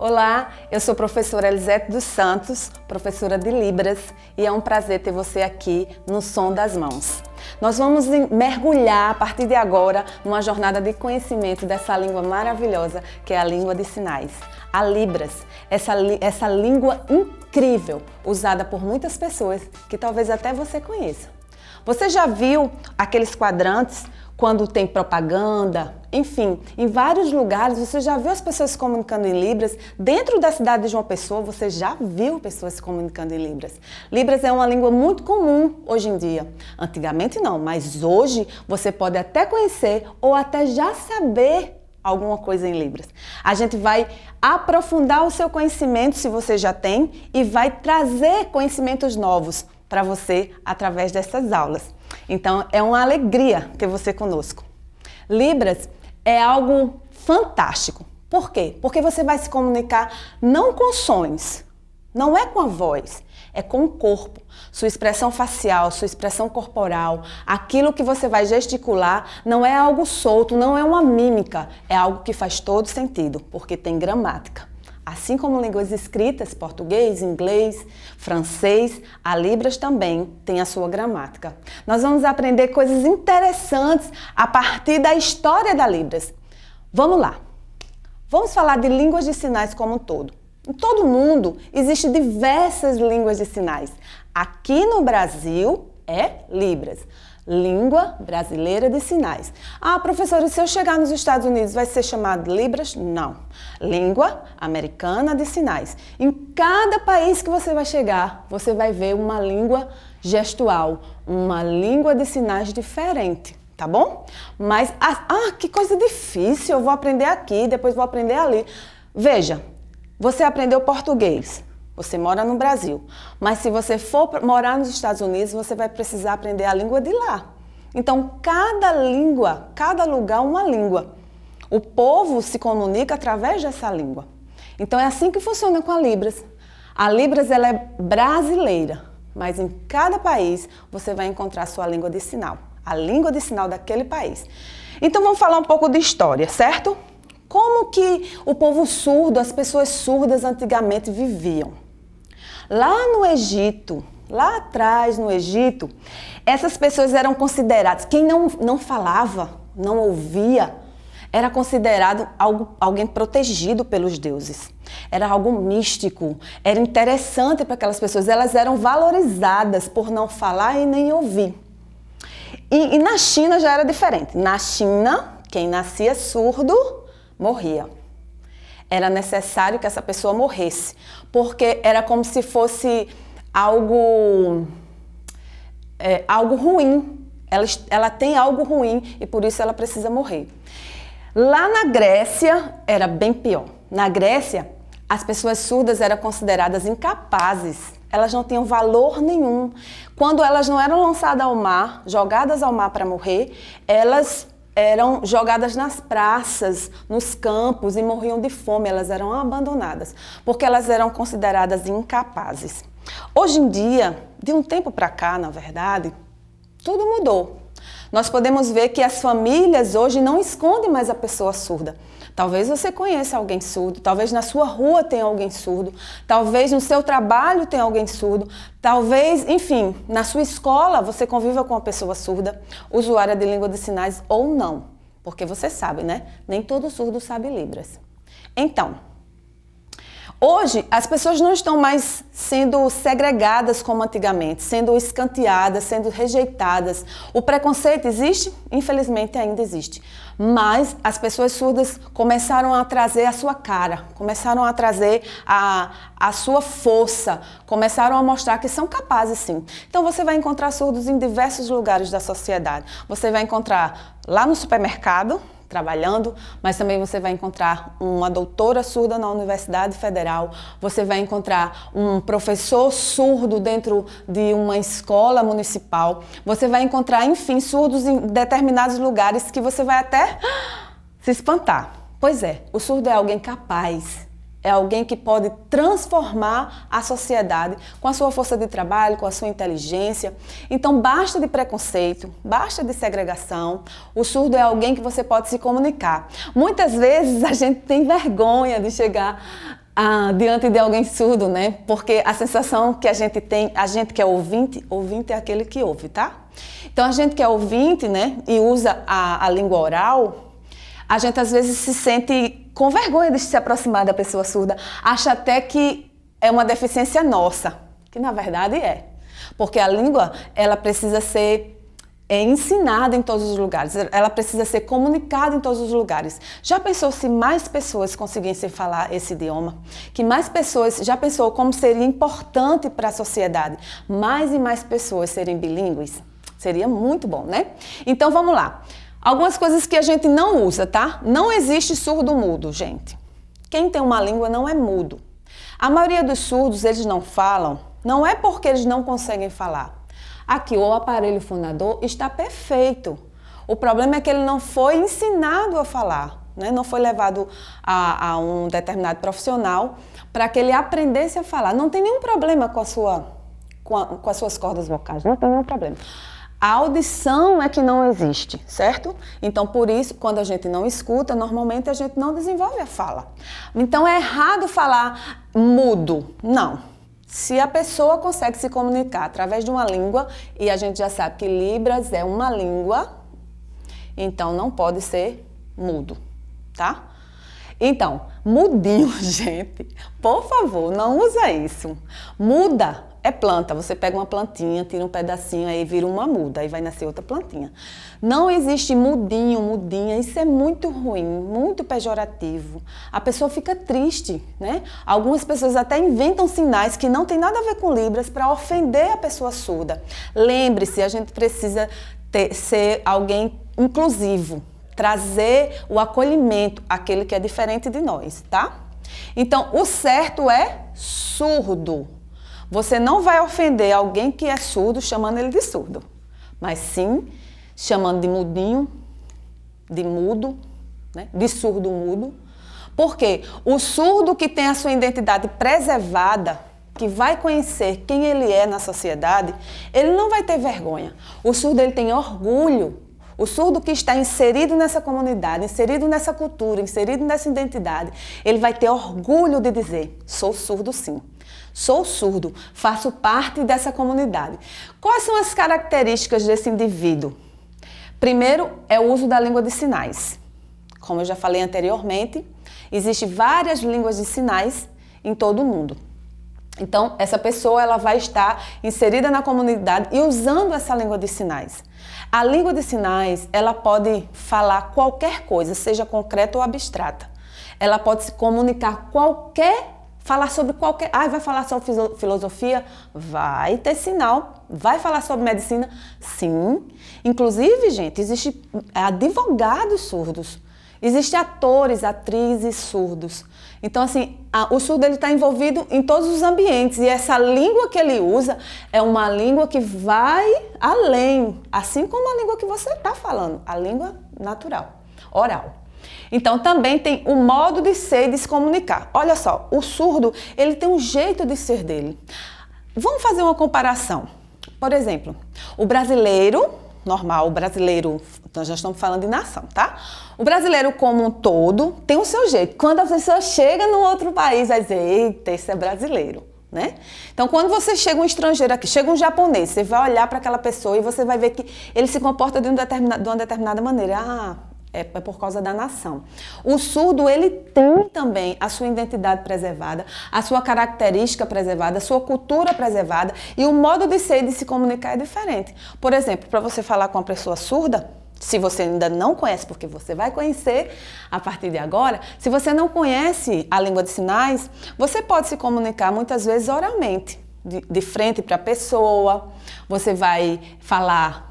Olá, eu sou a professora Elisete dos Santos, professora de Libras, e é um prazer ter você aqui no Som das Mãos. Nós vamos mergulhar a partir de agora numa jornada de conhecimento dessa língua maravilhosa que é a língua de sinais. A Libras, essa língua incrível usada por muitas pessoas que talvez até você conheça. Você já viu aqueles quadrantes quando tem propaganda? Enfim, em vários lugares você já viu as pessoas se comunicando em Libras. Dentro da cidade de João Pessoa você já viu pessoas se comunicando em Libras. Libras é uma língua muito comum hoje em dia. Antigamente não, mas hoje você pode até conhecer ou até já saber alguma coisa em Libras. A gente vai aprofundar o seu conhecimento, se você já tem, e vai trazer conhecimentos novos para você através dessas aulas. Então, é uma alegria ter você conosco. Libras é algo fantástico. Por quê? Porque você vai se comunicar não com sons, não é com a voz, é com o corpo. Sua expressão facial, sua expressão corporal, aquilo que você vai gesticular não é algo solto, não é uma mímica, é algo que faz todo sentido, porque tem gramática. Assim como línguas escritas, português, inglês, francês, a Libras também tem a sua gramática. Nós vamos aprender coisas interessantes a partir da história da Libras. Vamos lá. Vamos falar de línguas de sinais como um todo. Em todo o mundo existem diversas línguas de sinais. Aqui no Brasil é Libras, língua brasileira de sinais. Ah, professora, se eu chegar nos Estados Unidos vai ser chamado Libras? Não. Língua americana de sinais. Em cada país que você vai chegar, você vai ver uma língua gestual, uma língua de sinais diferente. Tá bom? Mas, que coisa difícil, eu vou aprender aqui, depois vou aprender ali. Veja, você aprendeu português, você mora no Brasil, mas se você for morar nos Estados Unidos, você vai precisar aprender a língua de lá. Então, cada língua, cada lugar uma língua. O povo se comunica através dessa língua. Então, é assim que funciona com a Libras. A Libras ela é brasileira, mas em cada país você vai encontrar a sua língua de sinal, a língua de sinal daquele país. Então, vamos falar um pouco de história, certo? Como que o povo surdo, as pessoas surdas antigamente viviam? Lá no Egito, lá atrás no Egito, essas pessoas eram consideradas, quem não falava, não ouvia, era considerado alguém protegido pelos deuses. Era algo místico, era interessante para aquelas pessoas, elas eram valorizadas por não falar e nem ouvir. E na China já era diferente. Na China, quem nascia surdo morria. Era necessário que essa pessoa morresse, porque era como se fosse algo ruim. Ela tem algo ruim e por isso ela precisa morrer. Lá na Grécia era bem pior. Na Grécia, as pessoas surdas eram consideradas incapazes. Elas não tinham valor nenhum. Quando elas não eram lançadas ao mar, jogadas ao mar para morrer, elas eram jogadas nas praças, nos campos e morriam de fome, elas eram abandonadas, porque elas eram consideradas incapazes. Hoje em dia, de um tempo para cá, na verdade, tudo mudou. Nós podemos ver que as famílias hoje não escondem mais a pessoa surda. Talvez você conheça alguém surdo, talvez na sua rua tenha alguém surdo, talvez no seu trabalho tenha alguém surdo, talvez, enfim, na sua escola você conviva com uma pessoa surda, usuária de língua de sinais ou não, porque você sabe, né? Nem todo surdo sabe Libras. Então, hoje as pessoas não estão mais sendo segregadas como antigamente, sendo escanteadas, sendo rejeitadas. O preconceito existe? Infelizmente ainda existe. Mas as pessoas surdas começaram a trazer a sua cara, começaram a trazer a sua força, começaram a mostrar que são capazes sim. Então você vai encontrar surdos em diversos lugares da sociedade. Você vai encontrar lá no supermercado, trabalhando, mas também você vai encontrar uma doutora surda na Universidade Federal, você vai encontrar um professor surdo dentro de uma escola municipal, você vai encontrar, enfim, surdos em determinados lugares que você vai até se espantar. Pois é, o surdo é alguém capaz, é alguém que pode transformar a sociedade com a sua força de trabalho, com a sua inteligência. Então basta de preconceito, basta de segregação. O surdo é alguém que você pode se comunicar. Muitas vezes a gente tem vergonha de chegar diante de alguém surdo, né? Porque a sensação que a gente tem, a gente que é ouvinte, ouvinte é aquele que ouve, tá? Então a gente que é ouvinte, né, e usa a língua oral, a gente às vezes se sente com vergonha de se aproximar da pessoa surda, acha até que é uma deficiência nossa, que na verdade é. Porque a língua, ela precisa ser ensinada em todos os lugares, ela precisa ser comunicada em todos os lugares. Já pensou se mais pessoas conseguissem falar esse idioma? Que mais pessoas, já pensou como seria importante para a sociedade mais e mais pessoas serem bilíngues? Seria muito bom, né? Então vamos lá. Algumas coisas que a gente não usa, tá? Não existe surdo-mudo, gente. Quem tem uma língua não é mudo. A maioria dos surdos, eles não falam, não é porque eles não conseguem falar. Aqui o aparelho fonador está perfeito. O problema é que ele não foi ensinado a falar, né? Não foi levado a um determinado profissional para que ele aprendesse a falar. Não tem nenhum problema com as suas cordas vocais, não tem nenhum problema. A audição é que não existe, certo? Então, por isso, quando a gente não escuta, normalmente a gente não desenvolve a fala. Então, é errado falar mudo. Não. Se a pessoa consegue se comunicar através de uma língua, e a gente já sabe que Libras é uma língua, então não pode ser mudo, tá? Então, mudinho, gente, por favor, não usa isso. Muda é planta, você pega uma plantinha, tira um pedacinho, aí vira uma muda, aí vai nascer outra plantinha. Não existe mudinho, mudinha, isso é muito ruim, muito pejorativo. A pessoa fica triste, né? Algumas pessoas até inventam sinais que não tem nada a ver com Libras para ofender a pessoa surda. Lembre-se, a gente precisa ser alguém inclusivo, trazer o acolhimento àquele que é diferente de nós, tá? Então, o certo é surdo. Você não vai ofender alguém que é surdo chamando ele de surdo, mas sim chamando de mudinho, de mudo, né? De surdo-mudo. Porque o surdo que tem a sua identidade preservada, que vai conhecer quem ele é na sociedade, ele não vai ter vergonha. O surdo ele tem orgulho. O surdo que está inserido nessa comunidade, inserido nessa cultura, inserido nessa identidade, ele vai ter orgulho de dizer, sou surdo sim. Sou surdo, faço parte dessa comunidade. Quais são as características desse indivíduo? Primeiro é o uso da língua de sinais. Como eu já falei anteriormente, existem várias línguas de sinais em todo o mundo. Então, essa pessoa ela vai estar inserida na comunidade e usando essa língua de sinais. A língua de sinais, ela pode falar qualquer coisa, seja concreta ou abstrata. Ela pode se comunicar falar sobre qualquer... vai falar sobre filosofia? Vai ter sinal. Vai falar sobre medicina? Sim. Inclusive, gente, existe advogados surdos. Existem atores, atrizes surdos. Então, assim, o surdo está envolvido em todos os ambientes. E essa língua que ele usa é uma língua que vai além. Assim como a língua que você está falando. A língua natural, oral. Então, também tem o modo de ser e de se comunicar. Olha só, o surdo, ele tem um jeito de ser dele. Vamos fazer uma comparação. Por exemplo, o brasileiro, normal, o brasileiro, nós já estamos falando de nação, tá? O brasileiro como um todo tem o seu jeito. Quando a pessoa chega num outro país, vai dizer, eita, esse é brasileiro, né? Então, quando você chega um estrangeiro aqui, chega um japonês, você vai olhar para aquela pessoa e você vai ver que ele se comporta de uma determinada maneira. É por causa da nação. O surdo, ele tem também a sua identidade preservada, a sua característica preservada, a sua cultura preservada e o modo de ser e de se comunicar é diferente. Por exemplo, para você falar com uma pessoa surda, se você ainda não conhece, porque você vai conhecer a partir de agora, se você não conhece a língua de sinais, você pode se comunicar muitas vezes oralmente, de frente para a pessoa, você vai falar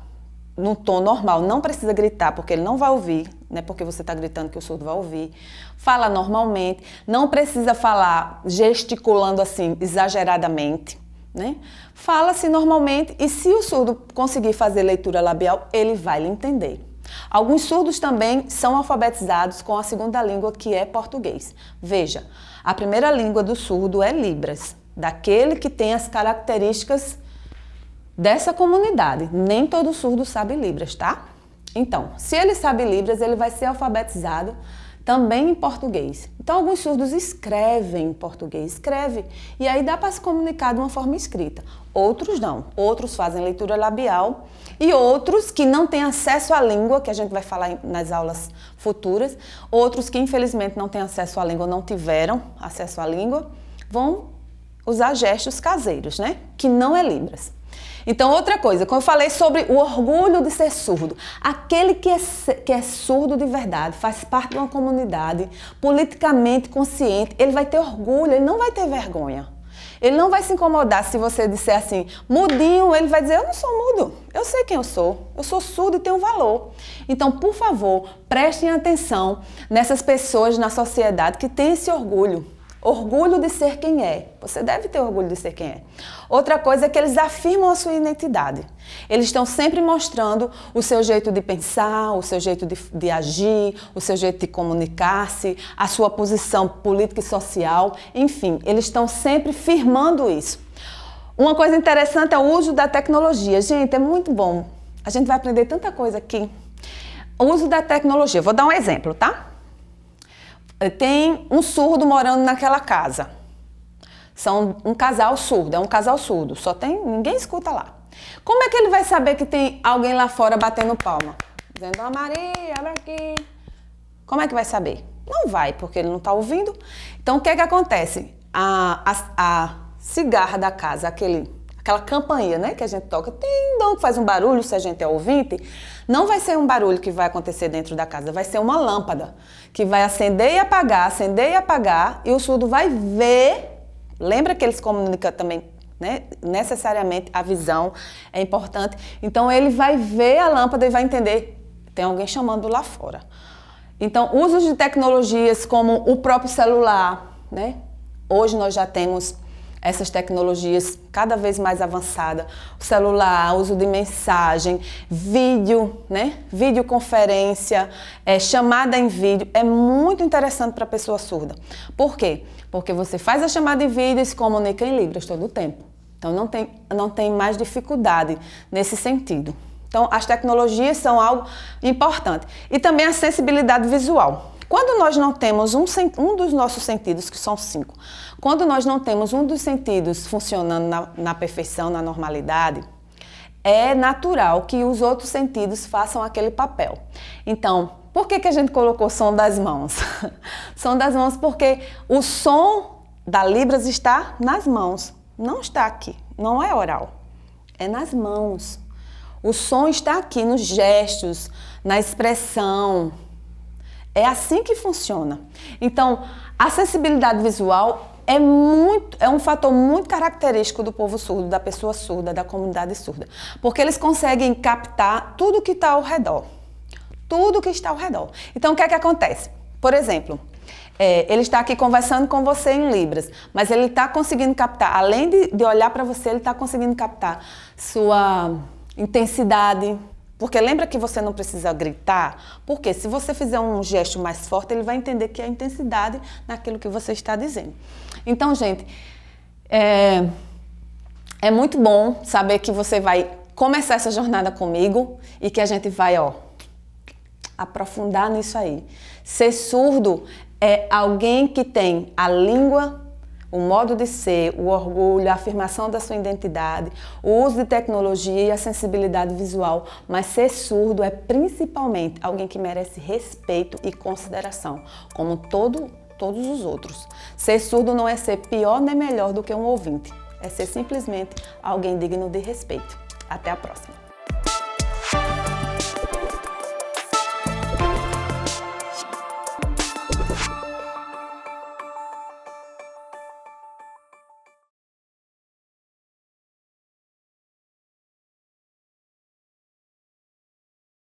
num tom normal, não precisa gritar, porque ele não vai ouvir, né? Porque você está gritando que o surdo vai ouvir. Fala normalmente, não precisa falar gesticulando assim, exageradamente, né? Fala-se normalmente e se o surdo conseguir fazer leitura labial, ele vai lhe entender. Alguns surdos também são alfabetizados com a segunda língua, que é português. Veja, a primeira língua do surdo é Libras, daquele que tem as características dessa comunidade. Nem todo surdo sabe Libras, tá? Então, se ele sabe Libras, ele vai ser alfabetizado também em português. Então, alguns surdos escrevem em português, escreve, e aí dá para se comunicar de uma forma escrita. Outros não, outros fazem leitura labial e outros que não têm acesso à língua, que a gente vai falar nas aulas futuras, outros que infelizmente não têm acesso à língua, não tiveram acesso à língua, vão usar gestos caseiros, né? Que não é Libras. Então, outra coisa, quando eu falei sobre o orgulho de ser surdo, aquele que é surdo de verdade, faz parte de uma comunidade politicamente consciente, ele vai ter orgulho, ele não vai ter vergonha. Ele não vai se incomodar se você disser assim, mudinho, ele vai dizer, eu não sou mudo, eu sei quem eu sou surdo e tenho valor. Então, por favor, prestem atenção nessas pessoas na sociedade que têm esse orgulho. Orgulho de ser quem é. Você deve ter orgulho de ser quem é. Outra coisa é que eles afirmam a sua identidade. Eles estão sempre mostrando o seu jeito de pensar, o seu jeito de agir, o seu jeito de comunicar-se, a sua posição política e social. Enfim, eles estão sempre firmando isso. Uma coisa interessante é o uso da tecnologia. Gente, é muito bom. A gente vai aprender tanta coisa aqui. O uso da tecnologia. Vou dar um exemplo, tá? Tem um surdo morando naquela casa. São um casal surdo, é um casal surdo, ninguém escuta lá. Como é que ele vai saber que tem alguém lá fora batendo palma? Dizendo, Maria, abre aqui. Como é que vai saber? Não vai, porque ele não está ouvindo. Então, o que é que acontece? A cigarra da casa, aquela campainha, né, que a gente toca, que faz um barulho se a gente é ouvinte, não vai ser um barulho que vai acontecer dentro da casa, vai ser uma lâmpada que vai acender e apagar, e o surdo vai ver, lembra que eles comunicam também, né, necessariamente a visão é importante, então ele vai ver a lâmpada e vai entender, tem alguém chamando lá fora. Então, usos de tecnologias como o próprio celular, né, hoje nós já temos essas tecnologias cada vez mais avançadas, o celular, uso de mensagem, vídeo, né? Videoconferência, chamada em vídeo, é muito interessante para a pessoa surda. Por quê? Porque você faz a chamada em vídeo e se comunica em Libras todo o tempo. Então não tem mais dificuldade nesse sentido. Então as tecnologias são algo importante. E também a sensibilidade visual. Quando nós não temos um dos nossos sentidos, que são 5, quando nós não temos um dos sentidos funcionando na perfeição, na normalidade, é natural que os outros sentidos façam aquele papel. Então, por que a gente colocou som das mãos? Som das mãos porque o som da Libras está nas mãos, não está aqui, não é oral, é nas mãos. O som está aqui nos gestos, na expressão. É assim que funciona. Então, a sensibilidade visual é um fator muito característico do povo surdo, da pessoa surda, da comunidade surda, porque eles conseguem captar tudo que está ao redor. Tudo que está ao redor. Então, o que é que acontece? Por exemplo, ele está aqui conversando com você em Libras, mas ele está conseguindo captar, além de olhar para você, ele está conseguindo captar sua intensidade. Porque lembra que você não precisa gritar? Porque se você fizer um gesto mais forte, ele vai entender que é intensidade naquilo que você está dizendo. Então, gente, é muito bom saber que você vai começar essa jornada comigo e que a gente vai, aprofundar nisso aí. Ser surdo é alguém que tem a língua, o modo de ser, o orgulho, a afirmação da sua identidade, o uso de tecnologia e a sensibilidade visual, mas ser surdo é principalmente alguém que merece respeito e consideração, como todos os outros. Ser surdo não é ser pior nem melhor do que um ouvinte, é ser simplesmente alguém digno de respeito. Até a próxima!